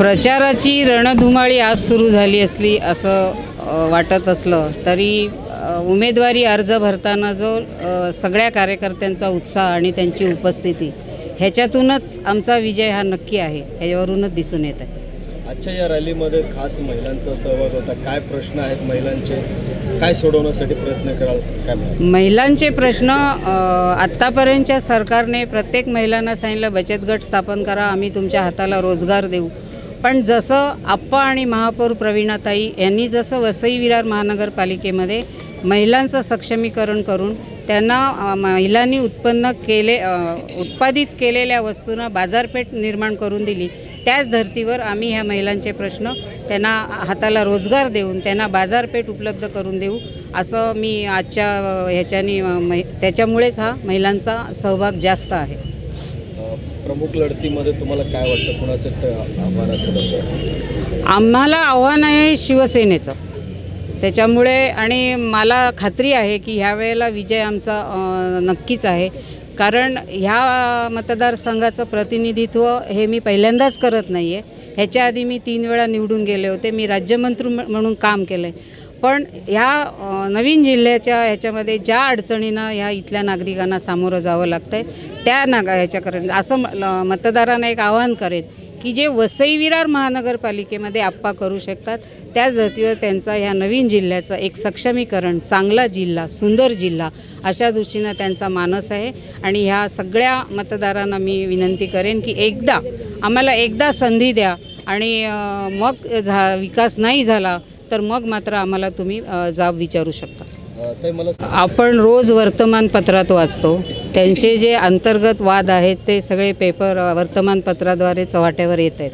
प्रचाराची रणधुमाळी आज सुरू झाली असली असं वाटत असलं तरी उमेदवारी अर्ज भरताना जो सगळ्या कार्यकर्त्यांचा उत्साह आणि त्यांची उपस्थिती ह्याच्यातूनच आमचा विजय हा नक्की आहे, यावरूनच दिसून येत आहे। आजच्या या रॅलीमध्ये खास महिलांचा सहभाग होता। काय प्रश्न आहेत महिलांचे, काय सोडवण्यासाठी प्रयत्न कराल? काय महिलांचे प्रश्न आत्तापर्यंतच्या सरकारने प्रत्येक महिलांना सांगितलं बचत गट स्थापन करा, आम्ही तुमच्या हाताला रोजगार देऊ। पण जसं आप्पा आणि महापौर प्रवीणाताई यांनी जसं वसई विरार महानगरपालिकेमध्ये महिलांचं सक्षमीकरण करून त्यांना महिलांनी उत्पादित केलेल्या वस्तूंना बाजारपेठ निर्माण करून दिली, त्याच धर्तीवर आम्ही ह्या महिलांचे प्रश्न त्यांना हाताला रोजगार देऊन त्यांना बाजारपेठ उपलब्ध करून देऊ असं मी आजच्या ह्याच्यानी त्याच्यामुळेच हा महिलांचा सहभाग जास्त आहे। प्रमुख लढतीमध्ये तुम्हाला काय वाटतं, कुणाचं आव्हान असेल? असं आम्हाला आव्हान आहे शिवसेनेचं, त्याच्यामुळे आणि मला खात्री आहे की ह्या वेळेला विजय आमचा नक्कीच आहे। कारण ह्या मतदारसंघाचं प्रतिनिधित्व हे मी पहिल्यांदाच करत नाही आहे, ह्याच्या आधी मी 3 वेळा निवडून गेले होते, मी राज्यमंत्री म्हणून काम केलं आहे। पण ह्या नवीन जिल्ह्याच्या ह्याच्यामध्ये ज्या अडचणींना ह्या इथल्या नागरिकांना सामोरं जावं लागतं आहे त्या ह्याच्याकरता असं मतदारांना एक आवाहन करेन की जे वसई विरार महानगरपालिकेमध्ये आप्पा करू शकतात त्याच धर्तीवर त्यांचा ह्या नवीन जिल्ह्याचं एक सक्षमीकरण, चांगला जिल्हा, सुंदर जिल्हा अशा दृष्टीनं त्यांचा मानस आहे। आणि ह्या सगळ्या मतदारांना मी विनंती करेन की आम्हाला एकदा संधी द्या आणि मग विकास नाही झाला तर मग मात्र आम्हाला तुम्ही जाब विचारू शकता। आपण रोज वर्तमानपत्रात वाचतो, त्यांचे जे अंतर्गत वाद आहेत ते सगळे पेपर वर्तमानपत्राद्वारे चव्हाट्यावर येत आहेत।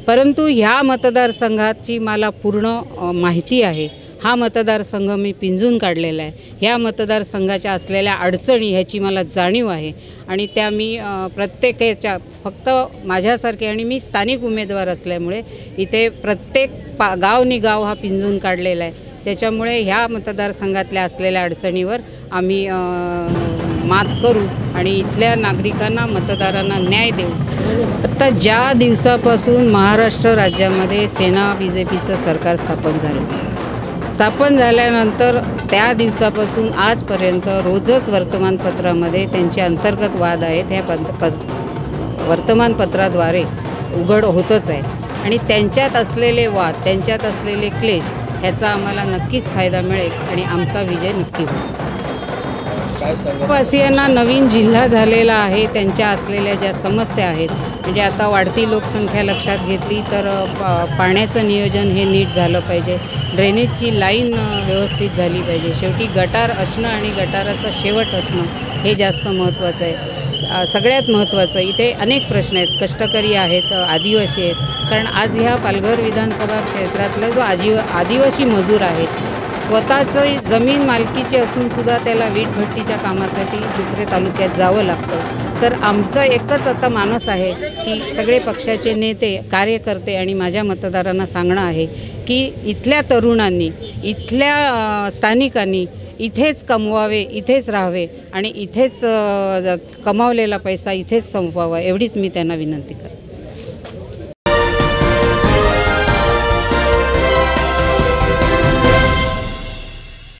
परंतु ह्या मतदारसंघाची मला पूर्ण माहिती आहे, हा मतदारसंघ मी पिंजून काढलेला आहे, ह्या मतदारसंघाच्या असलेल्या अडचणी ह्याची मला जाणीव आहे आणि त्या मी प्रत्येकाच्या फक्त माझ्यासारखे आणि मी स्थानिक उमेदवार असल्यामुळे इथे प्रत्येक गाव हा पिंजून काढलेला आहे। त्याच्यामुळे ह्या मतदारसंघातल्या असलेल्या अडचणीवर आम्ही मात करू आणि इथल्या नागरिकांना, मतदारांना न्याय देऊ। आता ज्या दिवसापासून महाराष्ट्र राज्यामध्ये सेना BJPचं सरकार स्थापन झाल्यानंतर त्या दिवसापासून आजपर्यंत रोजच वर्तमानपत्रामध्ये त्यांचे अंतर्गत वाद आहेत ह्या वर्तमानपत्राद्वारे उघड होतच आहे आणि त्यांच्यात असलेले वाद, त्यांच्यात असलेले क्लेश ह्याचा आम्हाला नक्कीच फायदा मिळेल आणि आमचा विजय नक्की होईल। वासियांना नवीन जिल्हा झालेला आहे, त्यांच्या असलेल्या ज्या समस्या आहेत म्हणजे आता वाढती लोकसंख्या लक्षात घेतली तर पाण्याचं नियोजन हे नीट झालं पाहिजे, ड्रेनेजची लाईन व्यवस्थित झाली पाहिजे, शेवटी गटार असणं आणि गटाराचा शेवट असणं हे जास्त महत्त्वाचं आहे। सगळ्यात महत्त्वाचं इथे अनेक प्रश्न आहेत, कष्टकरी आहेत, आदिवासी आहेत। कारण आज ह्या पालघर विधानसभा क्षेत्रातला जो आदिवासी मजूर आहेत, स्वतःचं जमीन मालकीची असूनसुद्धा त्याला वीटभट्टीच्या कामासाठी दुसऱ्या तालुक्यात जावं लागतं। तर आमचं एकच आता मानस आहे की सगळे पक्षाचे नेते, कार्यकर्ते आणि माझ्या मतदारांना सांगणं आहे की इथल्या तरुणांनी, इथल्या स्थानिकांनी इथेच कमवावे, इथेच राहावे आणि इथेच कमावलेला पैसा इथेच संपवावा, एवढीच मी त्यांना विनंती करते।